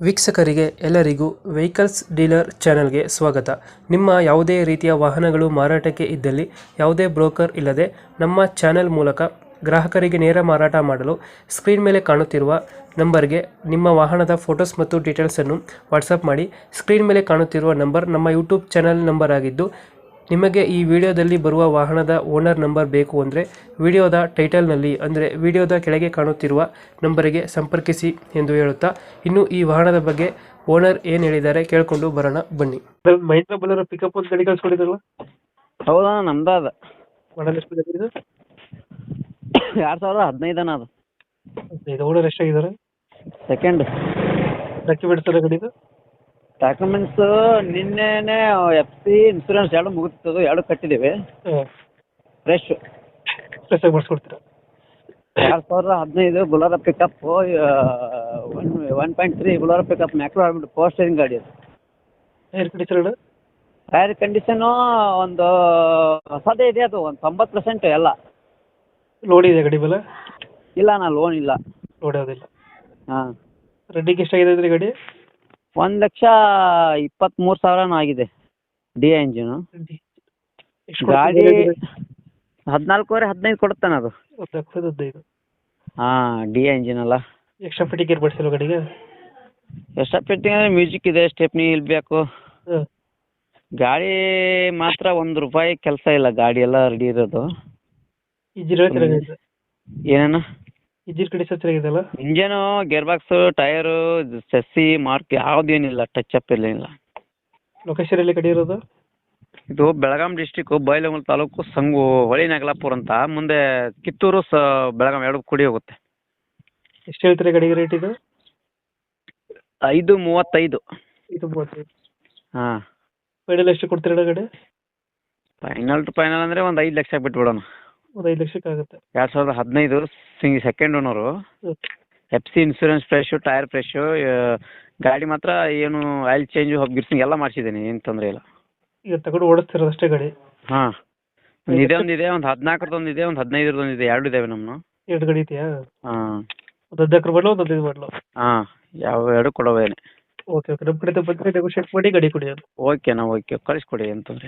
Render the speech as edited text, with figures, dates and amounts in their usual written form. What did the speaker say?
ವೀಕ್ಷಕರಿಗೆ ಎಲ್ಲರಿಗೂ vehicles dealer ಚಾನೆಲ್ಗೆ ಸ್ವಾಗತ. ನಿಮ್ಮ ಯಾವುದೇ ರೀತಿಯ ವಾಹನಗಳು ಮಾರಾಟಕ್ಕೆ ಇದ್ದಲ್ಲಿ ಯಾವುದೇ ಬ್ರೋಕರ್ ಇಲ್ಲದೆ ನಮ್ಮ ಚಾನೆಲ್ ಮೂಲಕ ಗ್ರಾಹಕರಿಗೆ ನೇರ ಮಾರಾಟ ಮಾಡಲು ಸ್ಕ್ರೀನ್ ಮೇಲೆ ಕಾಣುತ್ತಿರುವ ನಂಬರ್ಗೆ ನಿಮ್ಮ ವಾಹನದ ಫೋಟೋಸ್ ಮತ್ತು ಡೀಟೇಲ್ಸನ್ನು ವಾಟ್ಸಪ್ ಮಾಡಿ. ಸ್ಕ್ರೀನ್ ಮೇಲೆ ಕಾಣುತ್ತಿರುವ ನಂಬರ್ ನಮ್ಮ ಯೂಟ್ಯೂಬ್ ಚಾನೆಲ್ ನಂಬರ್ ಆಗಿದ್ದು, ನಿಮಗೆ ಈ ವಿಡಿಯೋದಲ್ಲಿ ಬರುವ ವಾಹನದ ಓನರ್ ನಂಬರ್ ಬೇಕು ಅಂದರೆ ವಿಡಿಯೋದ ಟೈಟಲ್ನಲ್ಲಿ ಅಂದರೆ ವಿಡಿಯೋದ ಕೆಳಗೆ ಕಾಣುತ್ತಿರುವ ನಂಬರಿಗೆ ಸಂಪರ್ಕಿಸಿ ಎಂದು ಹೇಳುತ್ತಾ, ಇನ್ನು ಈ ವಾಹನದ ಬಗ್ಗೆ ಓನರ್ ಏನು ಹೇಳಿದ್ದಾರೆ ಕೇಳಿಕೊಂಡು ಬರೋಣ ಬನ್ನಿ. ಮಹೇಂದ್ರ ಬಲರ ಪಿಕಪ್ ಒಂದು ಗಾಡಿ ಕಳ್ಸ್ಕೊಂಡಿದ್ರಲ್ಲ, ಹೌದಾ ನಮ್ದು ಅದ ಮಾಡಲ್ ಎಷ್ಟು ಇದು? 2015 ಅದು ಓನರ್ ಎಷ್ಟಾಗಿದ್ದಾರೆ? ಸೆಕೆಂಡ್ ಡಾಕ್ಯುಮೆಂಟ್ಸ್ ಎಲ್ಲ ಗಾಡಿದು? ಡಾಕ್ಯುಮೆಂಟ್ಸ್ ನಿನ್ನೆನೆ FC ಇನ್ಸೂರೆನ್ಸ್ ಎರಡು ಮುಗಿತದು, ಎರಡು ಕಟ್ಟಿದ್ದೀವಿ. ಫ್ರೆಶ್ ಫ್ರೆಶ್ ಆಗಿ ಮಾಡಿಸ್ಕೊಡ್ತೀರಾ? 2015 ಬುಲರ ಪಿಕಪ್ 1.3 ಬುಲರ ಪಿಕಪ್ ಮ್ಯಾಕ್ರೋ ಆಗ್ಬಿಟ್ಟು ಪವರ್ ಸ್ಟೇರಿಂಗ್ ಗಾಡಿ ಅದು. Air condition? ಟೈರ್ ಕಂಡೀಷನು ಒಂದು ಹೊಸದೇ ಇದೆ, ಅದು ಒಂದು 90% ಎಲ್ಲ. ಲೋಡ್ ಇದೆ ಗಾಡಿ ಮೇಲೆ? ಇಲ್ಲ ನಾ ಲೋನ್ ಇಲ್ಲ. ಲೋಡ್ ಯಾವುದಿಲ್ಲ. ಹಾಂ, ರೆಡ್ಡಿಗೆ ಎಷ್ಟಾಗಿದೆ ಅಂದರೆ ಗಾಡಿ? 1,23,000 ಆಗಿದೆ. ಡಿ ಇಂಜಿನು ಗಾಡಿ 14.5 ಕೊಡುತ್ತಾನೆ ಅದು. 15. ಹಾಂ, ಡಿ ಇಂಜಿನ್ ಅಲ್ಲ. ಎಕ್ಸ್ಟ್ರಾ ಫಿಟ್ಟಿಂಗ್ ಏನು ಮಾಡಿಸಿಲ್ಲ ಗಾಡಿಗೆ? ಎಕ್ಸ್ಟ್ರಾ ಫಿಟ್ಟಿಂಗ್ ಅಂದರೆ ಮ್ಯೂಸಿಕ್ ಇದೆ, ಸ್ಟೆಪ್ನಿ ಇಲ್ಬೇಕು. ಹಾಂ. ಗಾಡಿ ಮಾತ್ರ ₹1 ಕೆಲಸ ಇಲ್ಲ, ಗಾಡಿ ಎಲ್ಲ ರೆಡಿ ಇರೋದು. ಇಂಜಿನ್ ಚೆನ್ನಾಗಿದೆ? ಏನೇನು ಇಂಜಿನ್ ಕಂಡೀಷನ್ ಚೆನ್ನಾಗಿದೆಯಲ್ಲ? Engine, gear box, tyre, chassis mark ಯಾವುದೇನಿಲ್ಲ, ಟಚ್ ಅಪ್ ಇಲ್ಲ. ಲೊಕೇಶನ್ ಎಲ್ಲಿ ಗಾಡಿ ಇರೋದು? ಇದು ಬೆಳಗಾಂ ಡಿಸ್ಟಿಕ್ಕು, ಬೈಲಹೊಂಗಲ ತಾಲೂಕು, ಸಂಗು ಹೊಳಿ ನಾಗಲಾಪುರ ಅಂತ, ಮುಂದೆ ಕಿತ್ತೂರು ಬೆಳಗಾಂ ಎರಡು ಕೂಡಿ ಹೋಗುತ್ತೆ. ಎಷ್ಟು ಹೇಳ್ತೀರಿ ಗಾಡಿಗೆ ರೇಟ್ ಇದು? 5.35. 5.35. ಹಾಂ. ಫೈನಲ್ ಎಷ್ಟು ಕೊಡ್ತೀರಣ್ಣ ಗಾಡಿ? ಫೈನಲ್ ಟು ಫೈನಲ್ ಅಂದರೆ ಒಂದು 5 ಲಕ್ಷ ಬಿಟ್ಬಿಡೋಣ. ಒಂದು 5 ಲಕ್ಷಕ್ಕೆ ಆಗುತ್ತೆ. 2015 second owner. FC insurance fresh, tyre fresh, ಗಾಡಿ ಮಾತ್ರ ಏನು ಆಯಿಲ್ ಚೇಂಜು ಗಿರ್ಸಿಂಗ್ ಎಲ್ಲ ಮಾಡಿಸಿದ್ದೀನಿ, ಏನು ತೊಂದರೆ ಇಲ್ಲ. ಈಗ ತಗೊಂಡು ಓಡಿಸ್ತಿರೋದು ಅಷ್ಟೇ ಗಾಡಿ? ಹಾಂ, ಇದೇ ಒಂದಿದೆ, ಒಂದು 14 ಒಂದು 15 ಇದೆ, ಎರಡು ಇದ್ದಾವೆ ನಮ್ಮನ್ನು. 2 ಗಾಡಿ ಇದೆಯಾ? ಹಾಂ. ಒಂದು 14 ಮಾಡಲು, ಒಂದು 15 ಮಾಡಲು? ಹಾಂ, ಎರಡು ಕೊಡೋವೇನೆ. ಓಕೆ ಓಕೆ, ನಮ್ಮ ಕಡೆ ಬಂದರೆ ನೆಗೋಷಿಯೇಟ್ ಮಾಡಿ ಗಾಡಿ ಕೊಡಿ ಅದು. ಓಕೆನಾ, ಓಕೆ ಕಳಿಸ್ಕೊಡಿ, ಏನು ತೊಂದರೆ ಇಲ್ಲ.